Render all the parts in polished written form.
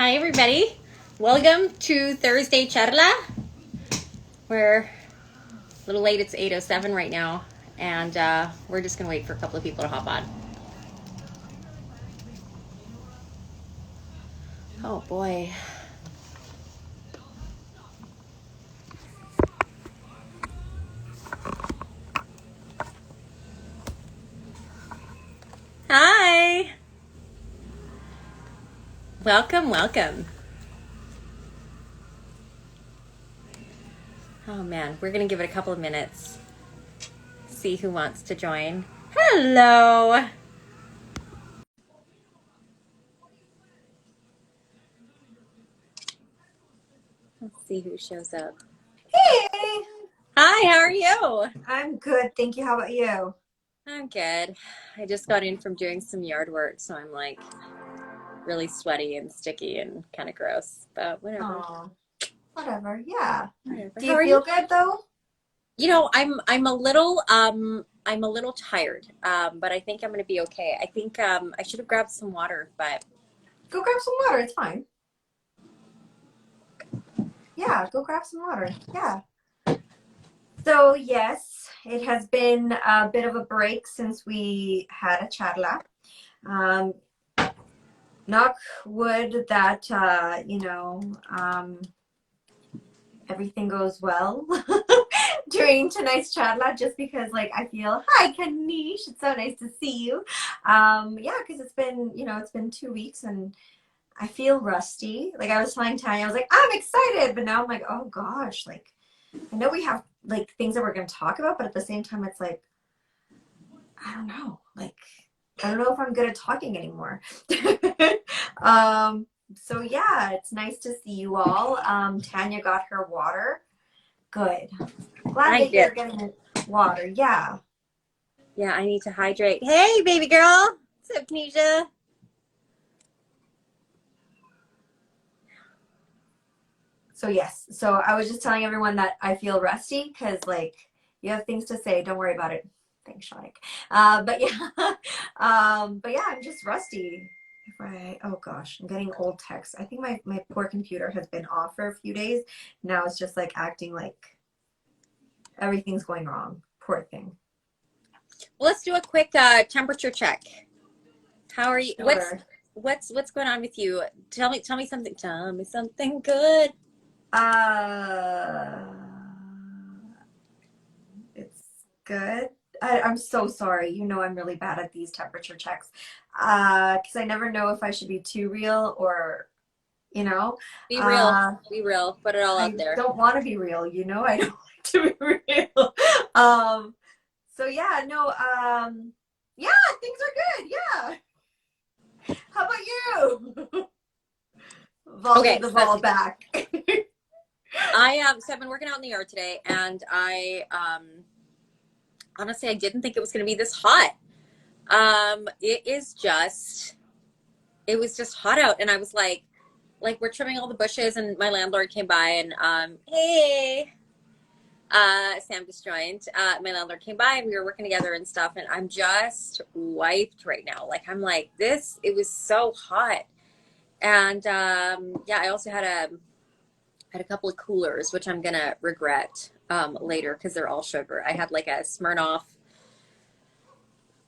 Hi everybody, welcome to Thursday Charla. We're a little late, it's 8:07 right now, and we're just gonna wait for a couple of people to hop on. Oh boy. Hi! Welcome. Oh man, we're gonna give it a couple of minutes, see who wants to join. Hello! Let's see who shows up. Hey, Hi, how are you? I'm good. Thank you. How about you? I'm good. I just got in from doing some yard work, so I'm like really sweaty and sticky and kind of gross, but whatever. Oh, whatever. Yeah. Whatever. Do How you are you? feel good though? I'm a little tired, but I think I'm gonna be okay. I think I should have grabbed some water, but Go grab some water. It's fine. Yeah, go grab some water. Yeah. So, yes, it has been a bit of a break since we had a charla. Um, Knock wood that, everything goes well during tonight's chatla, just because like I feel, hi Kanish, it's so nice to see you. Yeah, because it's been 2 weeks and I feel rusty. Like I was telling Tanya, I was like, I'm excited, but now I'm like, oh gosh, like I know we have like things that we're going to talk about, but at the same time it's like I don't know, like I don't know if I'm good at talking anymore. um so yeah, it's nice to see you all. Tanya got her water. Good. Glad I that you're did. getting water. Yeah. Yeah, I need to hydrate. Hey, baby girl. What's up, Kenesha? So yes. So I was just telling everyone that I feel rusty because like you have things to say. Don't worry about it. Thanks, Shanik. But yeah. But yeah, I'm just rusty. Oh gosh, I'm getting old texts. I think my poor computer has been off for a few days. Now it's just like acting like everything's going wrong. Poor thing. Well, let's do a quick temperature check. How are you? Sure. What's going on with you? Tell me something. Tell me something good. Uh, it's good. I'm so sorry. You know I'm really bad at these temperature checks. Because I never know if I should be too real or, you know. Be real. Uh, Be real. Put it all out I there. don't want to be real, you know. I don't like to be real. Um, so yeah, no, yeah, things are good. Yeah. How about you? Volley Okay, the ball back. so I've been working out in the yard today, and I honestly I didn't think it was going to be this hot. It was just hot out, and I was like we're trimming all the bushes, and my landlord came by, and hey, Sam just joined. My landlord came by, and we were working together and stuff, and I'm just wiped right now. Like I'm like this. It was so hot, and yeah, I also had a couple of coolers, which I'm gonna regret later because they're all sugar. I had like a Smirnoff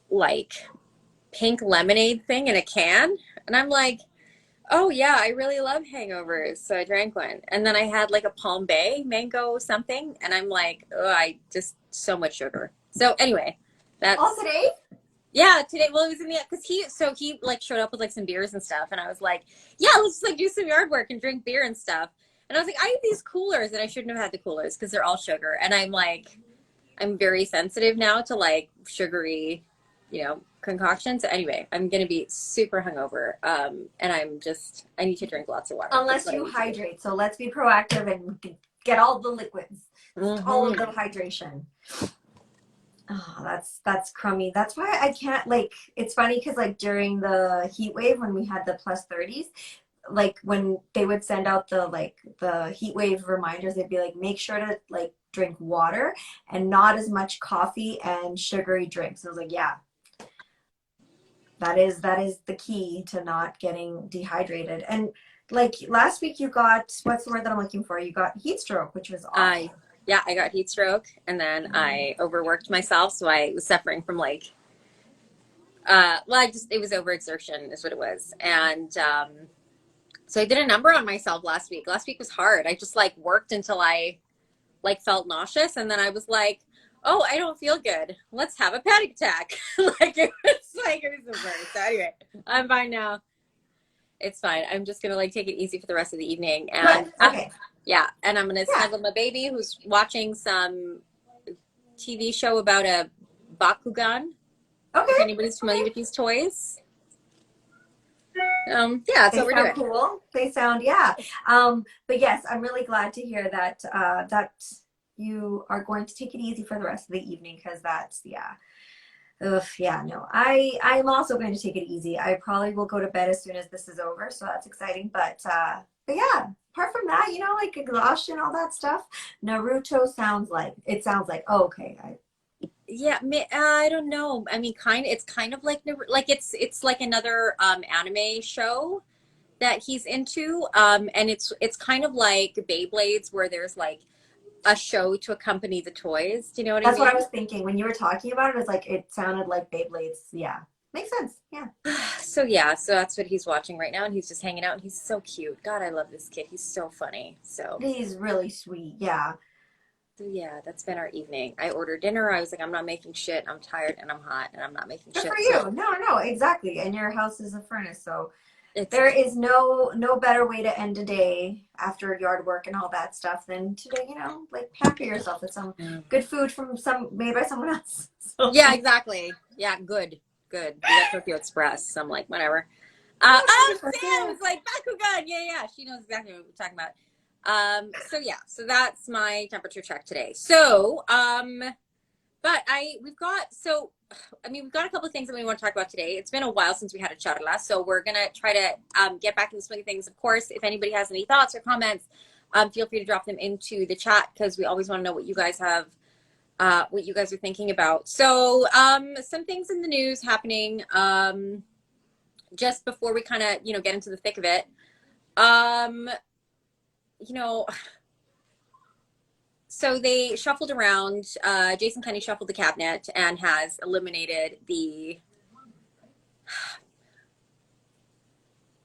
like pink lemonade thing in a can, and I'm like, oh yeah, I really love hangovers, so I drank one. And then I had like a Palm Bay mango something, and I'm like, oh, I just so much sugar. So anyway, All that's today? yeah, today. Well, it was in the because he like showed up with like some beers and stuff, and I was like, yeah, let's just like do some yard work and drink beer and stuff. And I was like, I have these coolers, and I shouldn't have had the coolers because they're all sugar. And I'm like, I'm very sensitive now to like sugary, concoctions. So anyway, I'm gonna be super hungover, and I need to drink lots of water. That's Unless what I you need to do. hydrate. So let's be proactive and get all the liquids, all of the Mm-hmm. hydration. Oh, that's crummy. That's why I can't like. It's funny because like during the heat wave when we had the plus 30s, like when they would send out the heat wave reminders, they'd be like, make sure to like drink water and not as much coffee and sugary drinks. And I was like, yeah, that is the key to not getting dehydrated. And like last week you got, what's the word that I'm looking for? You got heat stroke, which was I awful. Yeah, I got heat stroke, and then Mm. I overworked myself, so I was suffering from like well, I just it was overexertion is what it was. And so I did a number on myself last week. Last week was hard. I just like worked until I like felt nauseous, and then I was like, oh, I don't feel good, let's have a panic attack. Like it was the worst. So anyway, I'm fine now. It's fine. I'm just gonna like take it easy for the rest of the evening, Good. and Okay. yeah, and I'm gonna Yeah. snuggle my baby who's watching some TV show about a Bakugan, if Okay. anybody's familiar Okay. with these toys. Yeah, that's They what we're sound doing. cool. They sound, yeah. But yes, I'm really glad to hear that that you are going to take it easy for the rest of the evening because that's, yeah. Ugh, yeah, no. I'm also going to take it easy. I probably will go to bed as soon as this is over, so that's exciting. But yeah, apart from that, like exhaustion, all that stuff. Naruto sounds like, oh, okay. Yeah, I don't know. I mean, it's kind of like it's like another anime show that he's into, and it's kind of like Beyblades, where there's like a show to accompany the toys. Do you know what I That's what I mean? was thinking when you were talking about it. It was like it sounded like Beyblades. Yeah, makes sense. Yeah, So yeah, so that's what he's watching right now, and he's just hanging out, and he's so cute. God, I love this kid. He's so funny. he's really sweet. Yeah, So yeah, that's been our evening. I ordered dinner. I was like, I'm not making shit. I'm tired and I'm hot and I'm not making good for shit. So you. No, no, exactly. And your house is a furnace, so it's there is no better way to end a day after yard work and all that stuff than today. Like pamper yourself with some good food from some made by someone else. So yeah, exactly. Yeah, good, good. We got Tokyo Express. So I'm like, whatever. oh, Oh, wonderful. Yeah. Sam's like Bakugan. Yeah, yeah. She knows exactly what we're talking about. So yeah, so that's my temperature check today. But we've got I mean, we've got a couple of things that we want to talk about today. It's been a while since we had a charla, so we're gonna try to get back in the swing of things. Of course, if anybody has any thoughts or comments, feel free to drop them into the chat because we always want to know what you guys have, what you guys are thinking about. So, some things in the news happening just before we kind of get into the thick of it. Um, you know, so they shuffled around. Jason Kenney shuffled the cabinet and has eliminated the.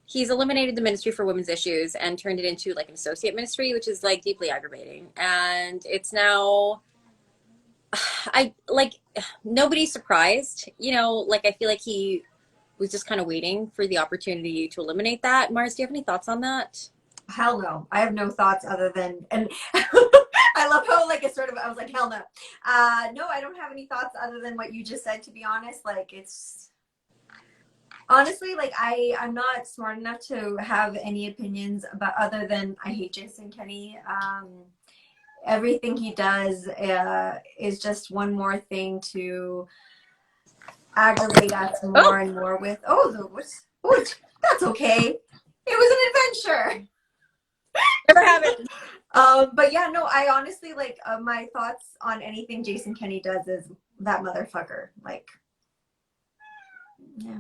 He's eliminated the Ministry for Women's Issues and turned it into like an associate ministry, which is like deeply aggravating. And it's now, I like, nobody's surprised. Like I feel like he was just kind of waiting for the opportunity to eliminate that. Mars, do you have any thoughts on that? Hell no. I have no thoughts other than, and I love how like it's sort of, I was like, hell no. No, I don't have any thoughts other than what you just said, to be honest. Like it's honestly like I'm not smart enough to have any opinions about other than I hate Jason Kenney. Everything he does is just one more thing to aggravate us Oh, more and more with. Oh, that's okay. It was an adventure. never have it. But yeah, no, I honestly like my thoughts on anything Jason Kenney does is that motherfucker. Like, yeah.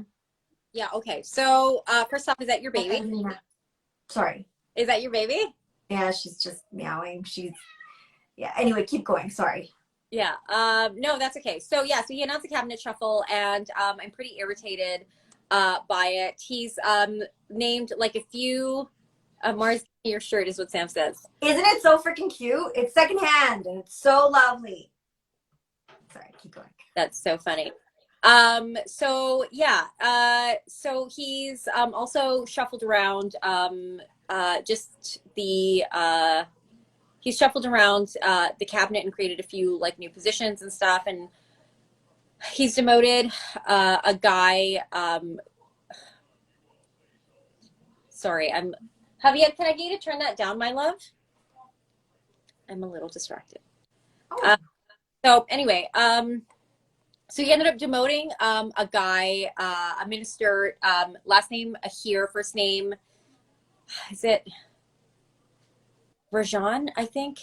Yeah. Okay. So, first off, is that your baby? Sorry. Is that your baby? Yeah, she's just meowing. Yeah. Anyway, keep going. Sorry. Yeah. No, that's okay. So yeah, so he announced the cabinet shuffle, and I'm pretty irritated by it. He's named like a few. Mars, your shirt is what Sam says. Isn't it so freaking cute? It's secondhand and it's so lovely. Sorry, keep going. That's so funny. So yeah, so he's also shuffled around just he's shuffled around the cabinet and created a few like new positions and stuff, and he's demoted a guy. Sorry, I'm Javier. Can I get you to turn that down, my love? I'm a little distracted. Oh. So anyway, so he ended up demoting a guy, a minister, last name Ahir, first name, is it Rajan, I think?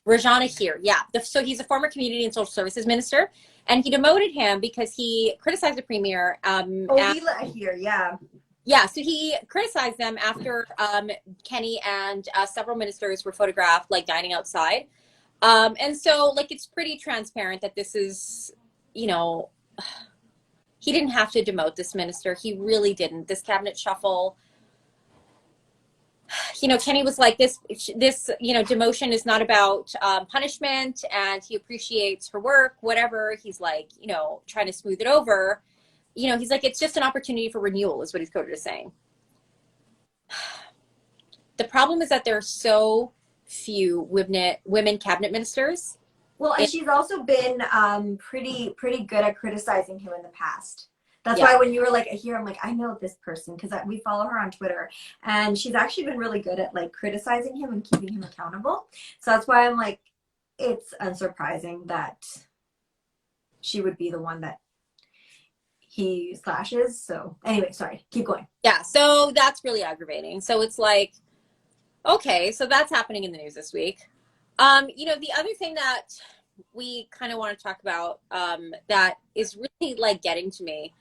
Rajan Ahir, yeah. So he's a former community and social services minister. and he demoted him because he criticized the premier. Oh, And here, yeah. yeah, so he criticized them after Kenny and several ministers were photographed like dining outside. And so like it's pretty transparent that this is, you know, he didn't have to demote this minister. He really didn't. This cabinet shuffle, you know, Kenny was like, this, you know, demotion is not about punishment, and he appreciates her work, whatever. He's like, you know, trying to smooth it over. You know, he's like, it's just an opportunity for renewal, is what he's quoted as saying. The problem is that there are so few women cabinet ministers. Well, and It, she's also been pretty good at criticizing him in the past. That's yeah, why when you were like here, I'm like, I know this person because we follow her on Twitter, and she's actually been really good at like criticizing him and keeping him accountable. So that's why I'm like, it's unsurprising that she would be the one that he slashes. So anyway, sorry, keep going. yeah. So that's really aggravating. So it's like, okay, so that's happening in the news this week. You know, the other thing that we kind of want to talk about that is really like getting to me.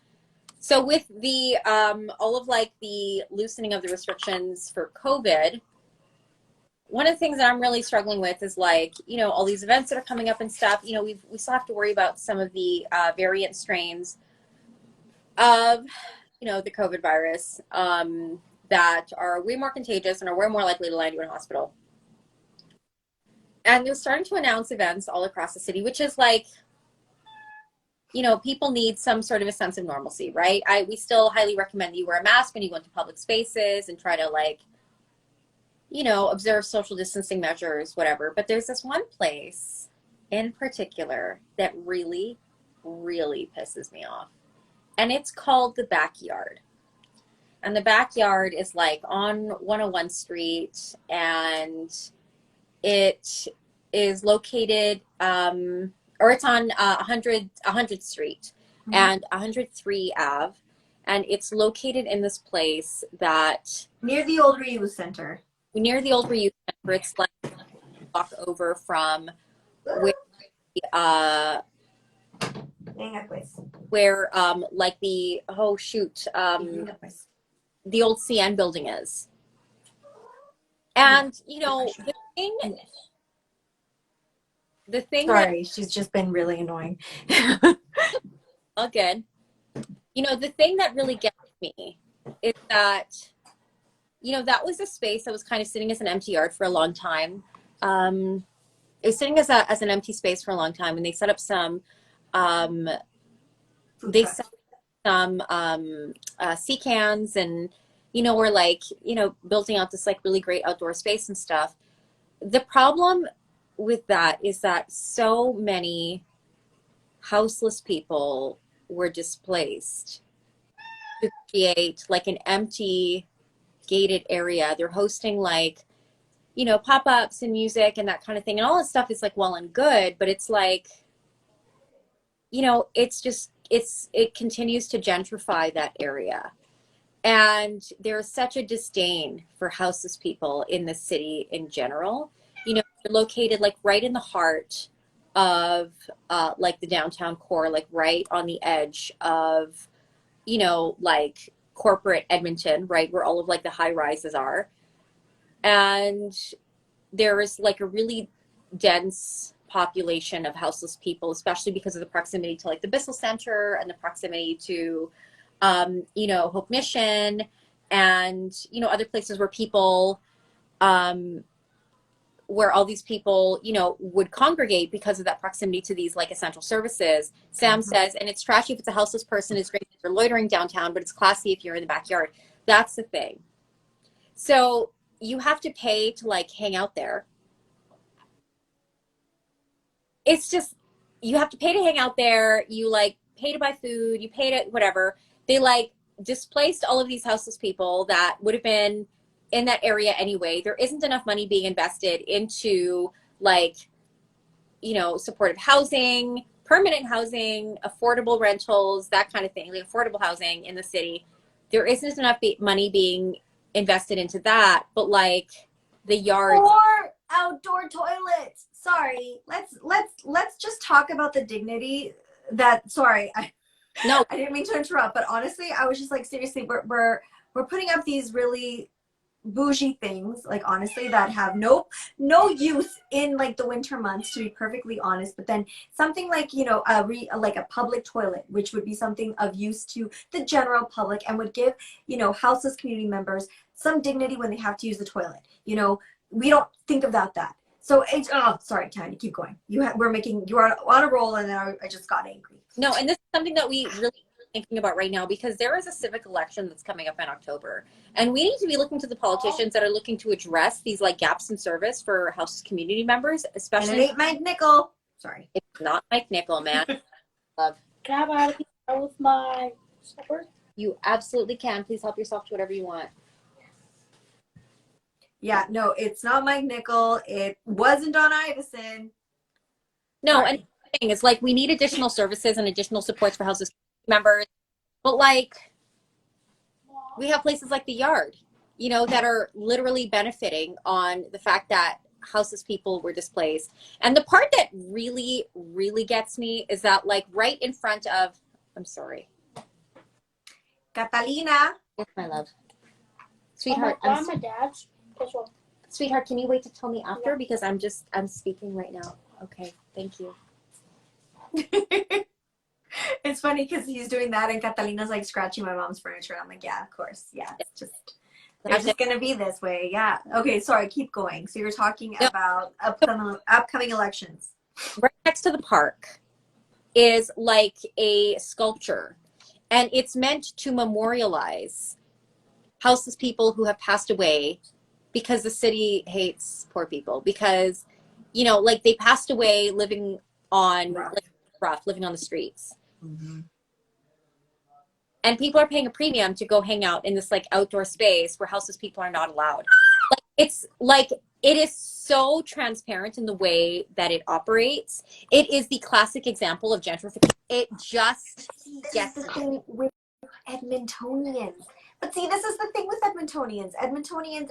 So with the all of like the loosening of the restrictions for COVID, one of the things that I'm really struggling with is like, you know, all these events that are coming up and stuff. You know, we still have to worry about some of the variant strains of, you know, the COVID virus that are way more contagious and are way more likely to land you in a hospital. And they're starting to announce events all across the city, which is like, you know, people need some sort of a sense of normalcy, right? We still highly recommend that you wear a mask when you go into public spaces and try to like, you know, observe social distancing measures, whatever. But there's this one place in particular that really, really pisses me off. And it's called the Backyard. And the Backyard is like on 101 Street, and it is located, or it's on 100th Street and 103 Ave. And it's located in this place that Near the old reuse center. near the old reuse center. It's like walk over from where like the the old CN building is. And you know, the thing Sorry, she's just been really annoying. All good. You know, the thing that really gets me is that, you know, that was a space that was kind of sitting as an empty yard for a long time. It was sitting as an empty space for a long time, and they set up some sea cans, and you know, we're like, you know, building out this like really great outdoor space and stuff. The problem with that is that so many houseless people were displaced to create like an empty gated area. They're hosting like, you know, pop-ups and music and that kind of thing, and all this stuff is like well and good, but it's like, you know, it's just it continues to gentrify that area. And there's such a disdain for houseless people in the city in general. You know, they're located like right in the heart of like the downtown core, like right on the edge of, you know, like corporate Edmonton, right where all of like the high rises are. And there is like a really dense population of houseless people, especially because of the proximity to like the Bissell Center and the proximity to you know, Hope Mission and, you know, other places where people, where all these people, you know, would congregate because of that proximity to these like essential services. Sam says, and it's trashy if it's a houseless person, it's great if you're loitering downtown, but it's classy if you're in the backyard. That's the thing. So you have to pay to like hang out there. It's just, you have to pay to hang out there. You like pay to buy food, you pay to whatever. They like displaced all of these houseless people that would have been in that area anyway. There isn't enough money being invested into like, you know, supportive housing, permanent housing, affordable rentals, that kind of thing, like affordable housing in the city. There isn't enough money being invested into that, but like the yards or outdoor toilets. Sorry, let's just talk about the dignity sorry, No, I didn't mean to interrupt, but honestly, I was just like, seriously, we're putting up these really bougie things, like honestly, that have no use in like the winter months, to be perfectly honest. But then something like, you know, like a public toilet, which would be something of use to the general public and would give, you know, houseless community members some dignity when they have to use the toilet. You know, we don't think about that. So it's, oh, sorry, Tanya, keep going. You are on a roll, and then I just got angry. no, and this is something that we really thinking about right now because there is a civic election that's coming up in October. And we need to be looking to the politicians that are looking to address these like gaps in service for House community members, And it especially ain't Mike Nickel. Sorry. it's not Mike Nickel, man. Love. Can I have a piece with my supper? You absolutely can. Please help yourself to whatever you want. Yeah, no, it's not Mike Nickel. It wasn't Don Iveson. No, Sorry. and the thing is like we need additional services and additional supports for House members. But like we have places like the Yard, you know, that are literally benefiting on the fact that houseless people were displaced. And the part that really, really gets me is that like right in front of, I'm sorry. Catalina. Yes, my love. Oh Sweetheart, my, my dad's. sweetheart, can you wait to tell me after? Because I'm speaking right now. Okay, thank you. It's funny because he's doing that and Catalina's like scratching my mom's furniture. I'm like, yeah, of course. Yeah, it's just going to be this way. Yeah. Okay, sorry, keep going. So you're talking about upcoming elections. Right next to the park is like a sculpture, and it's meant to memorialize houseless people who have passed away because the city hates poor people because, you know, like they passed away living on living on the streets. Mm-hmm. And people are paying a premium to go hang out in this like outdoor space where houseless people are not allowed. Like it is so transparent in the way that it operates. It is the classic example of gentrification. It just gets the thing with Edmontonians. But see, this is the thing with Edmontonians,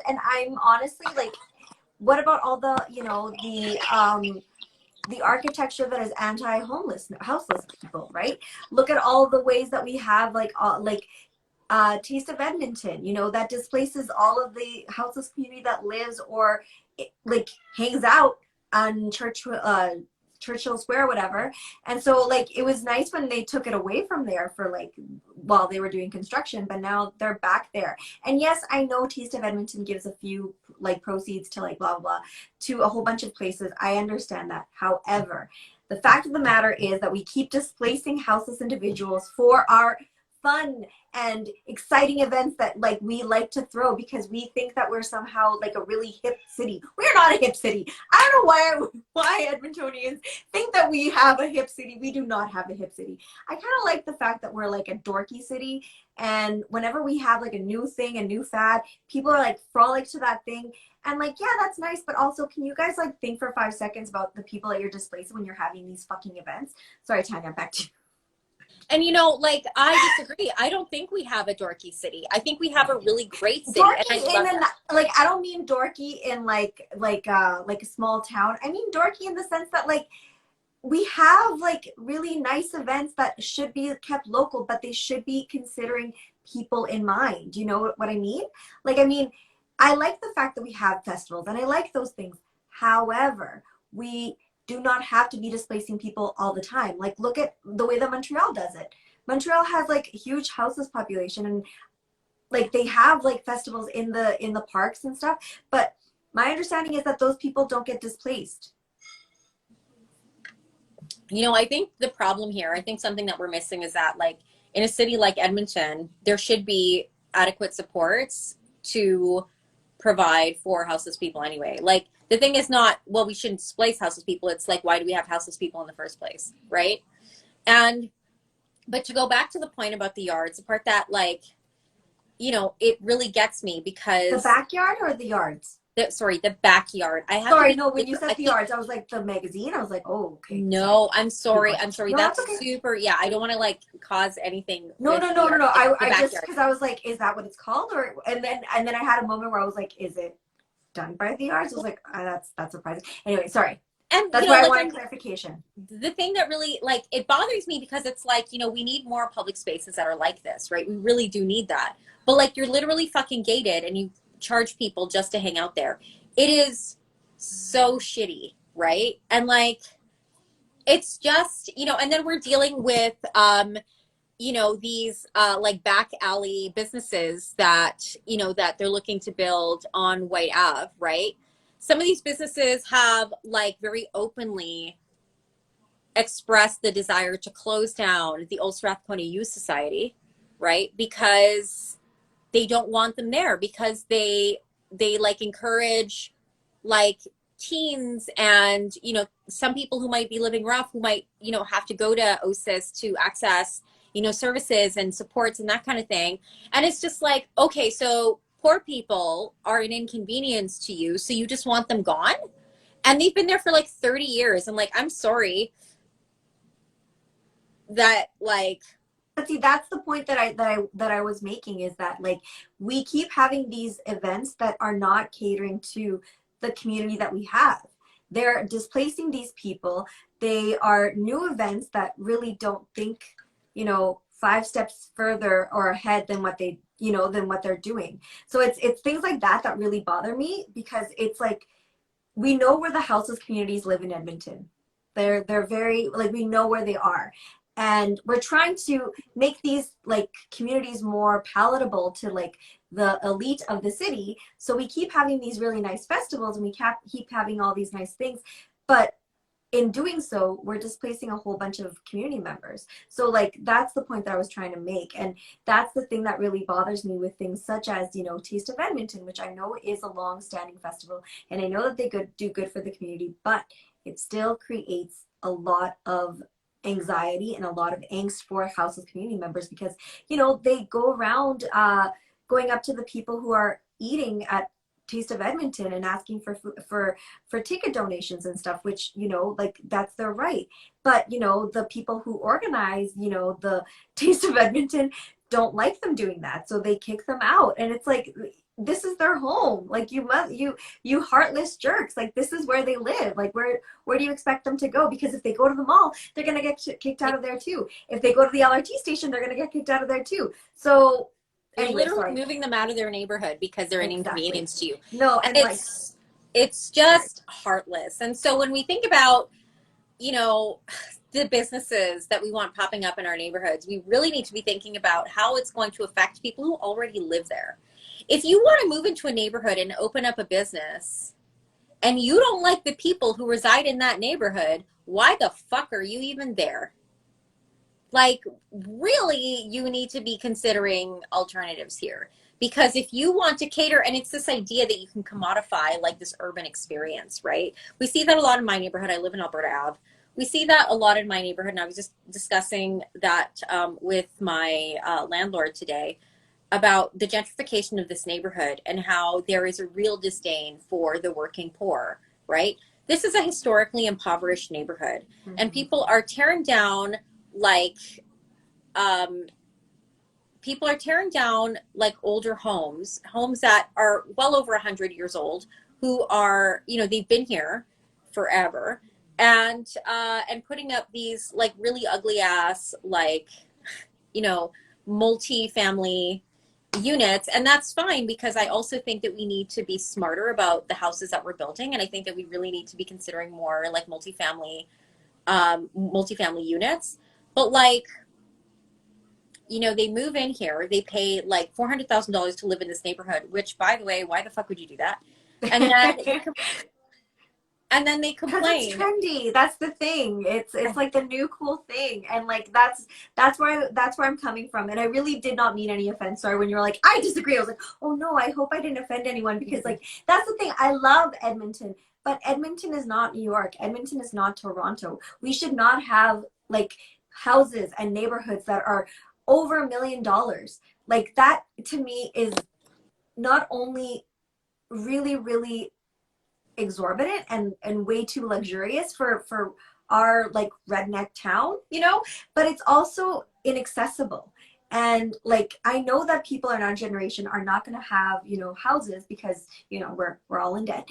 and I'm honestly like, what about all the, you know, the architecture that is houseless people, right? Look at all the ways that we have Taste of Edmonton, you know, that displaces all of the houseless community that lives or like hangs out on Churchill Square, whatever. And so like it was nice when they took it away from there for like while they were doing construction, but now they're back there. And yes, I know Taste of Edmonton gives a few like proceeds to like blah blah blah to a whole bunch of places. I understand that. However, the fact of the matter is that we keep displacing houseless individuals for our fun and exciting events that like we like to throw because we think that we're somehow like a really hip city. We're not a hip city. I don't know why Edmontonians think that we have a hip city. We do not have a hip city. I kind of like the fact that we're like a dorky city, and whenever we have like a new thing, a new fad, people are like frolic to that thing. And like, yeah, that's nice, but also can you guys like think for 5 seconds about the people that you're displacing when you're having these fucking events? Sorry, Tanya, back to you. And you know, like I disagree. I don't think we have a dorky city. I think we have a really great city. Dorky and like I don't mean dorky in like a small town. I mean dorky in the sense that like we have like really nice events that should be kept local, but they should be considering people in mind. You know what I mean? Like, I mean, I like the fact that we have festivals and I like those things. However, we do not have to be displacing people all the time. Like, look at the way that Montreal does it. Montreal has like a huge houseless population, and like they have like festivals in the parks and stuff. But my understanding is that those people don't get displaced. You know, I think the problem here, I think something that we're missing is that like in a city like Edmonton, there should be adequate supports to provide for houseless people anyway. Like the thing is not, well, we shouldn't displace houseless people. It's like, why do we have houseless people in the first place? Right. But to go back to the point about the yards, the part that like, you know, it really gets me because the backyard or the yards? The backyard. When you said the yards, I was like the magazine. I was like, oh, okay. No, I'm sorry. No, that's okay. super. Yeah, I don't want to like cause anything. No. I just because I was like, is that what it's called? And then I had a moment where I was like, is it done by the yards? I was like, that's surprising. Anyway, sorry. And That's why I wanted clarification. the thing that really like it bothers me because it's like, we need more public spaces that are like this, right? We really do need that. But like you're literally fucking gated and you charge people just to hang out there. It is so shitty, right? And like it's just, and then we're dealing with these like back alley businesses that, that they're looking to build on White Ave, right? Some of these businesses have like very openly expressed the desire to close down the Old Strathcona Youth Society, right? Because they don't want them there, because they like encourage like teens and some people who might be living rough, who might have to go to OSIS to access services and supports and that kind of thing. And it's just like, okay, so poor people are an inconvenience to you, so you just want them gone. And they've been there for like 30 years, and like, I'm sorry that like, but see, that's the point that I was making, is that like we keep having these events that are not catering to the community that we have. They're displacing these people. They are new events that really don't think, 5 steps further or ahead than what than what they're doing. So it's things like that that really bother me, because it's like, we know where the houseless communities live in Edmonton. They're very, like, we know where they are. And we're trying to make these like communities more palatable to like the elite of the city. So we keep having these really nice festivals, and we keep having all these nice things. But in doing so, we're displacing a whole bunch of community members. So like, that's the point that I was trying to make. And that's the thing that really bothers me with things such as, Taste of Edmonton, which I know is a long-standing festival, and I know that they do good for the community, but it still creates a lot of anxiety and a lot of angst for houseless community members, because they go around going up to the people who are eating at Taste of Edmonton and asking for ticket donations and stuff, which like, that's their right. But the people who organize the Taste of Edmonton don't like them doing that, so they kick them out. And it's like, this is their home. Like, you heartless jerks. Like, this is where they live. Like, where do you expect them to go? Because if they go to the mall, they're gonna get kicked out of there too. If they go to the LRT station, they're gonna get kicked out of there too. So you're anyway, literally moving them out of their neighborhood because they're an inconvenience to you. No, and it's just heartless. And so when we think about the businesses that we want popping up in our neighborhoods, we really need to be thinking about how it's going to affect people who already live there. If you want to move into a neighborhood and open up a business and you don't like the people who reside in that neighborhood, why the fuck are you even there? Like, really, you need to be considering alternatives here. Because if you want to cater, and it's this idea that you can commodify like this urban experience, right? We see that a lot in my neighborhood. I live in Alberta Ave. We see that a lot in my neighborhood, and I was just discussing that with my landlord today about the gentrification of this neighborhood and how there is a real disdain for the working poor, right? This is a historically impoverished neighborhood, and people are tearing down like older homes that are well over 100 years old, who are, they've been here forever, and putting up these like really ugly ass like multi-family units. And that's fine, because I also think that we need to be smarter about the houses that we're building, and I think that we really need to be considering more like multi-family units. But like, they move in here, they pay like $400,000 to live in this neighborhood, which, by the way, why the fuck would you do that? And then and then they complain. Because it's trendy. That's the thing. It's like the new cool thing. And like, that's where I'm coming from. And I really did not mean any offense. Sorry, when you were like, I disagree. I was like, oh no, I hope I didn't offend anyone, because like, that's the thing. I love Edmonton, but Edmonton is not New York. Edmonton is not Toronto. We should not have like houses and neighborhoods that are over $1 million. Like, that to me is not only really, really exorbitant and way too luxurious for our like redneck town, but it's also inaccessible. And like, I know that people in our generation are not going to have houses, because we're all in debt.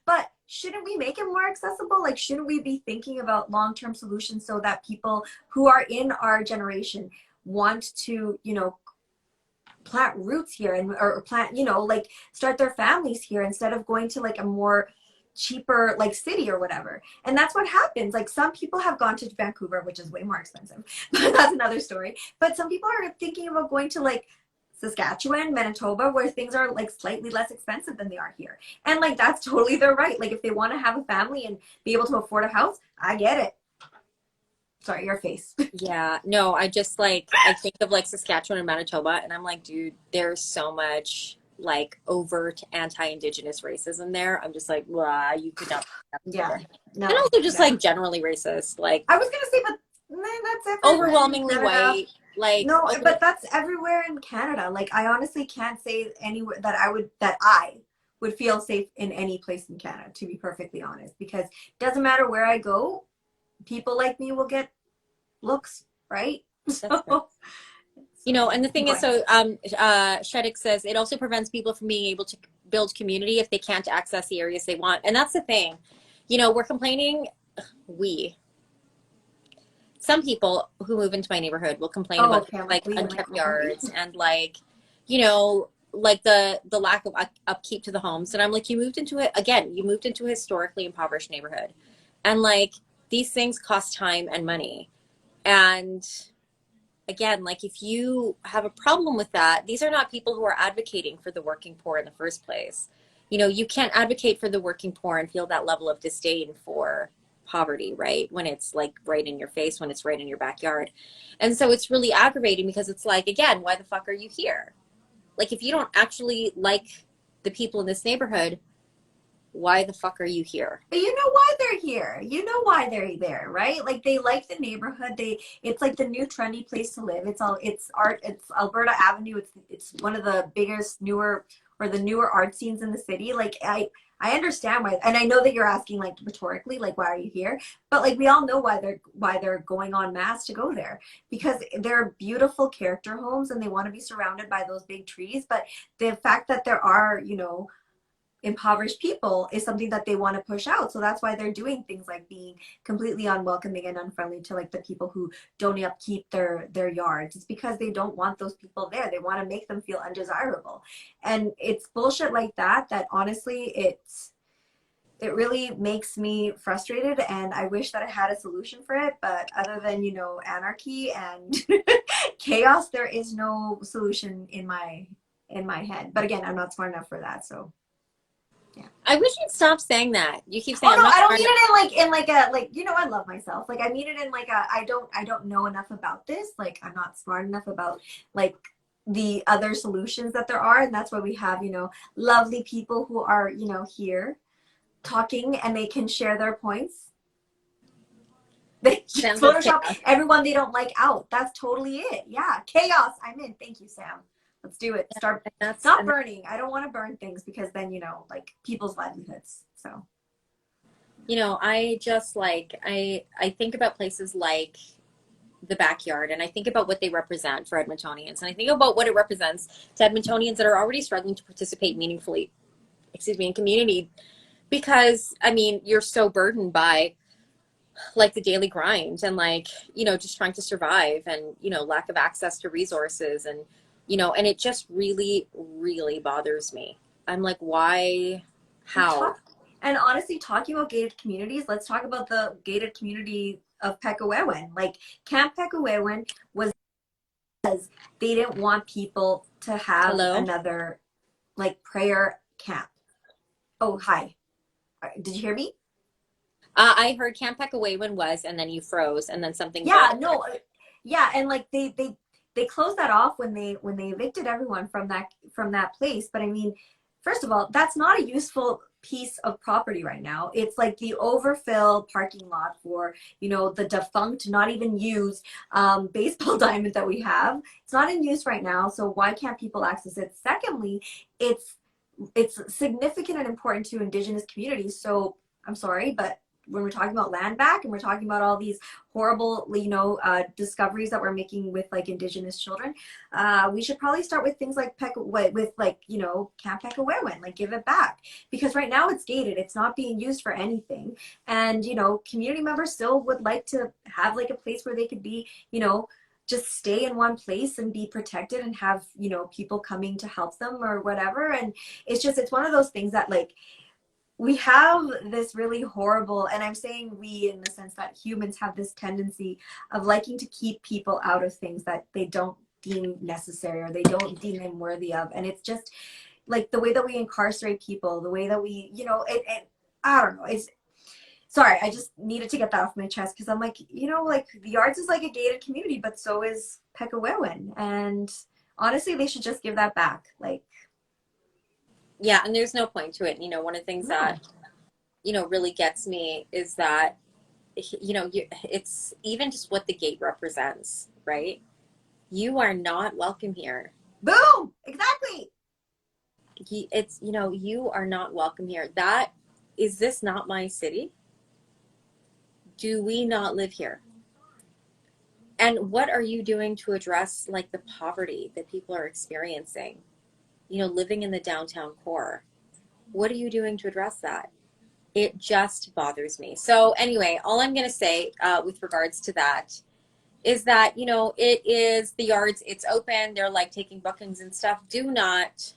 But shouldn't we make it more accessible? Like, shouldn't we be thinking about long-term solutions so that people who are in our generation want to, you know, plant roots here and or plant, you know, like start their families here instead of going to like a more cheaper like city or whatever. And that's what happens. Like some people have gone to Vancouver, which is way more expensive, but that's another story. But some people are thinking about going to like Saskatchewan, Manitoba, where things are like slightly less expensive than they are here. And like that's totally their right. Like if they want to have a family and be able to afford a house, I get it. Sorry, your face. Yeah, no, I just like, I think of like Saskatchewan and Manitoba, and I'm like, dude, there's so much like overt anti-Indigenous racism there. I'm just like, wow, you could not. Yeah. No. And also just no. like generally racist, like I was gonna say, but that's everywhere overwhelmingly in Canada. white. Like No, but that's everywhere in Canada. Like I honestly can't say anywhere that I would feel safe in any place in Canada, to be perfectly honest, because it doesn't matter where I go, people like me will get looks, right? So, you know, and the thing is, so Shredik says it also prevents people from being able to build community if they can't access the areas they want. And that's the thing. You know, we're complaining, some people who move into my neighborhood will complain about like unkept yards and like, you know, like the lack of upkeep to the homes. And I'm like, you moved into a historically impoverished neighborhood. And like these things cost time and money. And again, like if you have a problem with that, these are not people who are advocating for the working poor in the first place. You know, you can't advocate for the working poor and feel that level of disdain for poverty, right? When it's like right in your face, when it's right in your backyard. And so it's really aggravating because it's like, again, why the fuck are you here? Like if you don't actually like the people in this neighborhood, why the fuck are you here? But you know why they're here. You know why they're there, right? Like they like the neighborhood. It's like the new trendy place to live. It's art. It's Alberta Avenue. It's one of the biggest newer art scenes in the city. Like I understand why, and I know that you're asking like rhetorically, like why are you here? But like we all know why they're going en masse to go there, because they're beautiful character homes and they want to be surrounded by those big trees. But the fact that there are, you know, impoverished people is something that they want to push out. So that's why they're doing things like being completely unwelcoming and unfriendly to like the people who don't upkeep their yards. It's because they don't want those people there. They want to make them feel undesirable. And it's bullshit like that honestly it really makes me frustrated, and I wish that I had a solution for it. But other than, you know, anarchy and chaos, there is no solution in my head. But again, I'm not smart enough for that, so yeah. I wish you'd stop saying that. You keep saying, oh no, I don't mean it in like a you know, I love myself. Like I mean it in like a I don't know enough about this. Like I'm not smart enough about like the other solutions that there are, and that's why we have, you know, lovely people who are, you know, here talking and they can share their points. They just Photoshop everyone they don't like out. That's totally it. Yeah, chaos. I'm in. Thank you, Sam. Let's do it. Start not burning. I don't want to burn things because then, you know, like people's livelihoods. So, you know, I just like, I think about places like the backyard, and I think about what they represent for Edmontonians, and I think about what it represents to Edmontonians that are already struggling to participate meaningfully, in community, because I mean, you're so burdened by like the daily grind and like, you know, just trying to survive and, you know, lack of access to resources and, you know, and it just really, really bothers me. I'm like, why? How? And honestly, talking about gated communities, let's talk about the gated community of Pekawewen. Like Camp Pekawewen was because they didn't want people to have another like prayer camp. Oh, hi. Did you hear me? I heard Camp Pekawewen was, and then you froze, and then something. Yeah, no, yeah, and like they closed that off when they evicted everyone from that place. But I mean, first of all, that's not a useful piece of property right now. It's like the overfill parking lot for, you know, the defunct, not even used baseball diamond that we have. It's not in use right now, so why can't people access it? Secondly, it's significant and important to Indigenous communities. So I'm sorry, but when we're talking about land back and we're talking about all these horrible, discoveries that we're making with like Indigenous children, we should probably start with things like Camp Pekawewin, like give it back, because right now it's gated, it's not being used for anything, and community members still would like to have like a place where they could be, just stay in one place and be protected and have people coming to help them or whatever. And it's one of those things that like we have this really horrible, and I'm saying we in the sense that humans have this tendency of liking to keep people out of things that they don't deem necessary or they don't deem them worthy of. And it's just like the way that we incarcerate people, the way that we I don't know, it's sorry, I just needed to get that off my chest, because I'm like, like the Yards is like a gated community, but so is Pekawewin. And honestly, they should just give that back. Like, yeah, and there's no point to it. One of the things that, really gets me is that, it's even just what the gate represents, right? You are not welcome here. boom! Exactly. It's, you are not welcome here. Is this not my city? Do we not live here? And what are you doing to address like the poverty that people are experiencing, living in the downtown core? What are you doing to address that? It just bothers me. So anyway, all I'm going to say with regards to that is that, it is the Yards. It's open. They're like taking bookings and stuff. Do not.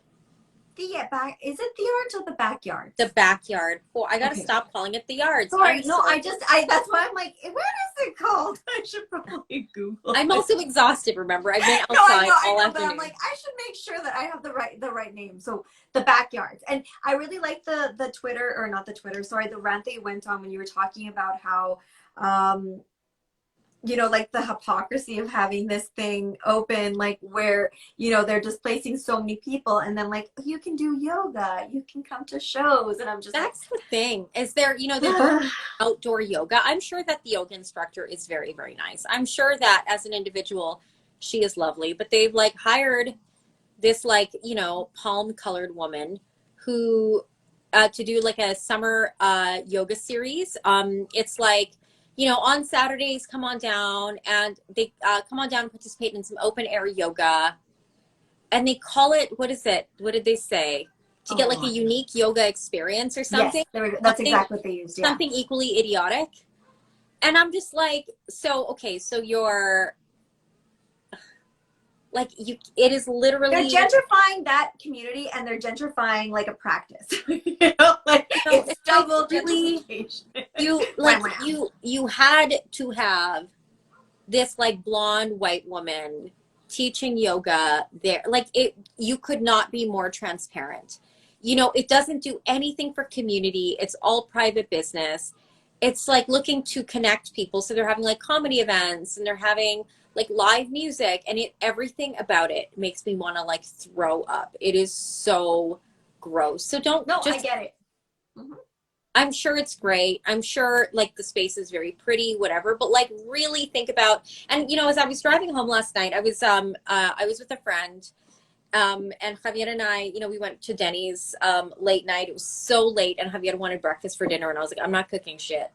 Is it the Yards or the backyard? The backyard. Oh, I got to stop calling it the Yards. Sorry, that's why I'm like, what is it called? I should probably Google. I'm also exhausted, remember? I've been outside all afternoon. But I'm like, I should make sure that I have the right name. So the backyards. And I really like the Twitter, or not the Twitter, sorry, the rant that you went on when you were talking about how like the hypocrisy of having this thing open, like where, they're displacing so many people, and then like, you can do yoga, you can come to shows. And I'm just that's the thing. Is there, there's outdoor yoga. I'm sure that the yoga instructor is very, very nice. I'm sure that as an individual, she is lovely, but they've like hired this like, palm colored woman who to do like a summer yoga series. It's like, on Saturdays, come on down, and they come on down and participate in some open air yoga. And they call it, what is it? What did they say? To get like a unique yoga experience or something. Yes, that's exactly what they used. Yeah. Something equally idiotic. And I'm just like, so you're like, it is literally. They're gentrifying that community, and they're gentrifying like a practice. It's double gentrification. You had to have this like blonde white woman teaching yoga there. Like you could not be more transparent. It doesn't do anything for community. It's all private business. It's like looking to connect people. So they're having like comedy events, and they're having like live music, and everything about it makes me want to like throw up. It is so gross. So I get it. Mm-hmm. I'm sure it's great. I'm sure like the space is very pretty, whatever, but like really think about, and as I was driving home last night, I was with a friend, and Javier and I, we went to Denny's late night. It was so late, and Javier wanted breakfast for dinner, and I was like, I'm not cooking shit.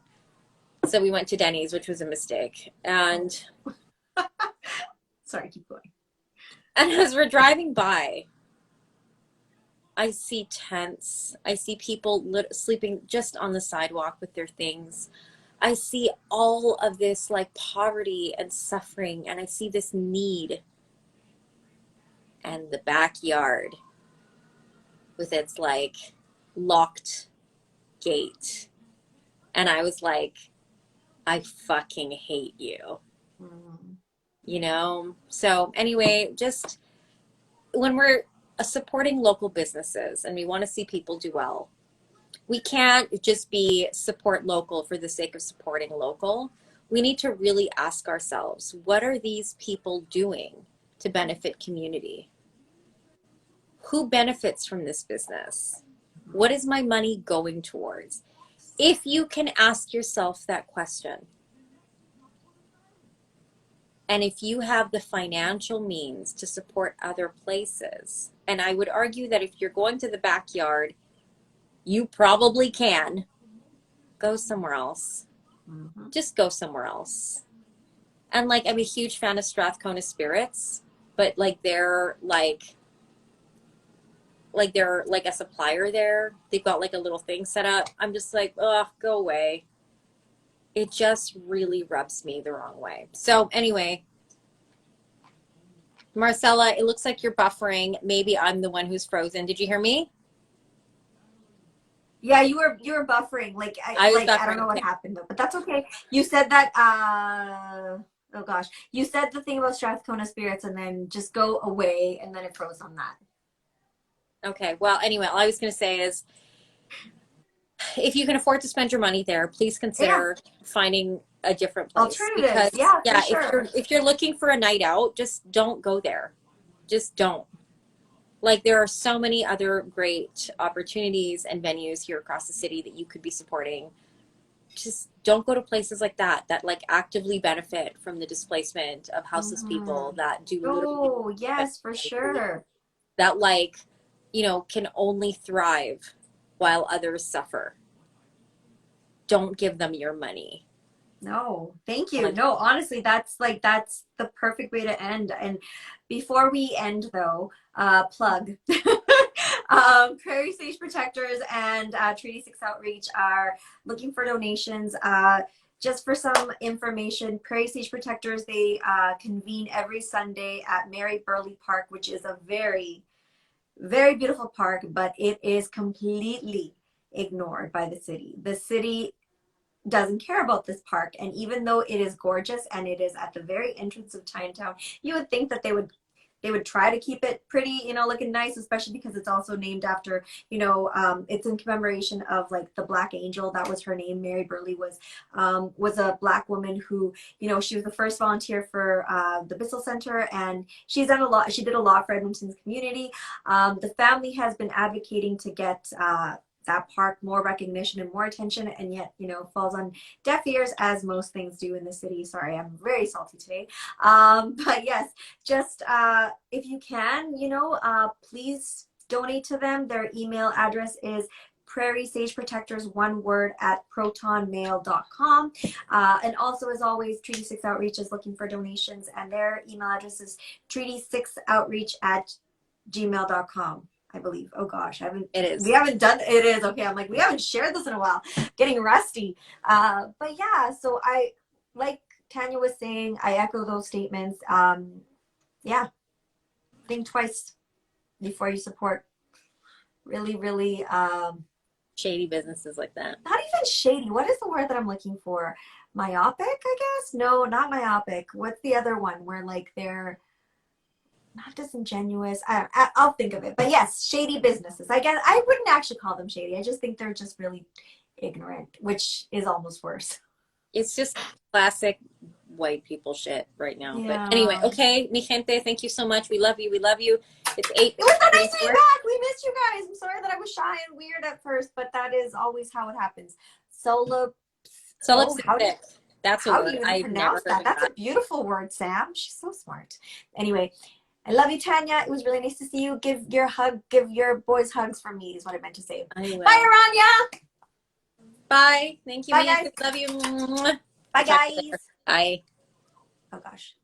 So we went to Denny's, which was a mistake. And sorry, keep going. And as we're driving by, I see tents. I see people sleeping just on the sidewalk with their things. I see all of this like poverty and suffering, and I see this need. And the backyard with its like locked gate. And I was like, I fucking hate you. So anyway, just when we're supporting local businesses and we want to see people do well, we can't just be support local for the sake of supporting local. We need to really ask ourselves, what are these people doing to benefit community? Who benefits from this business? What is my money going towards? If you can ask yourself that question, and if you have the financial means to support other places, and I would argue that if you're going to the backyard, you probably can, go somewhere else. Mm-hmm. Just go somewhere else. And like, I'm a huge fan of Strathcona Spirits, but like they're like a supplier there. They've got like a little thing set up. I'm just like, oh, go away. It just really rubs me the wrong way. So anyway, Marcella, it looks like you're buffering. Maybe I'm the one who's frozen. Did you hear me? Yeah, you were buffering. Like I was I don't buffering. know what Okay. happened though, but that's okay. You said that oh gosh. You said the thing about Strathcona Spirits and then just go away and then it froze on that. Okay. Well, anyway, all I was going to say is if you can afford to spend your money there, please Yeah. consider finding a different place Alternatives. because Yeah, for yeah, sure. if you're looking for a night out, just don't go there. Just don't. Like there are so many other great opportunities and venues here across the city that you could be supporting. Just don't go to places like that like actively benefit from the displacement of houseless people Mm-hmm. that do literally Oh, yes, for sure. that like, can only thrive while others suffer. Don't give them your money. No, thank you. Like, No, honestly, that's the perfect way to end. And before we end though, plug. Prairie Sage Protectors and Treaty 6 Outreach are looking for donations. Just for some information, Prairie Sage Protectors, they convene every Sunday at Mary Burley Park, which is a very, very beautiful park, but it is completely ignored by the city. The city doesn't care about this park, and even though it is gorgeous and it is at the very entrance of Chinatown, you would think that they would try to keep it pretty, looking nice, especially because it's also named after, it's in commemoration of like the Black Angel. That was her name. Mary Burley was a Black woman who, she was the first volunteer for the Bissell Center, and she's done a lot. She did a lot for Edmonton's community. The family has been advocating to get that park more recognition and more attention, and yet falls on deaf ears, as most things do in the city. Sorry, I'm very salty today. But yes, just if you can, please donate to them. Their email address is Prairie Sage Protectors, one word, at protonmail.com. And also, as always, Treaty 6 Outreach is looking for donations, and their email address is treaty6outreach@gmail.com. I believe. Oh gosh, it is. we haven't done it. Is okay. I'm like, we haven't shared this in a while. Getting rusty. But yeah, so like Tanya was saying, I echo those statements. Yeah, think twice before you support really, really Shady businesses like that. not even shady. What is the word that I'm looking for? Myopic, I guess? No, not myopic. What's the other one where like they're not disingenuous? I'll think of it. But yes, shady businesses. I guess I wouldn't actually call them shady. I just think they're just really ignorant, which is almost worse. It's just classic white people shit right now. Yeah. But anyway, okay, mi gente, thank you so much. We love you. We love you. It's 8. It was so nice to be back. We missed you guys. I'm sorry that I was shy and weird at first, but that is always how it happens. Solipsistic. That's a how word do you I've never pronounce heard that? of That's that. a beautiful word, Sam. She's so smart. Anyway, I love you, Tanya. It was really nice to see you. Give your boys hugs from me is what I meant to say. I will. Bye, Aranya. Bye. Thank you, Bye, mi gente. guys. Love you. Bye, Talk to you later. guys. Bye. Oh gosh.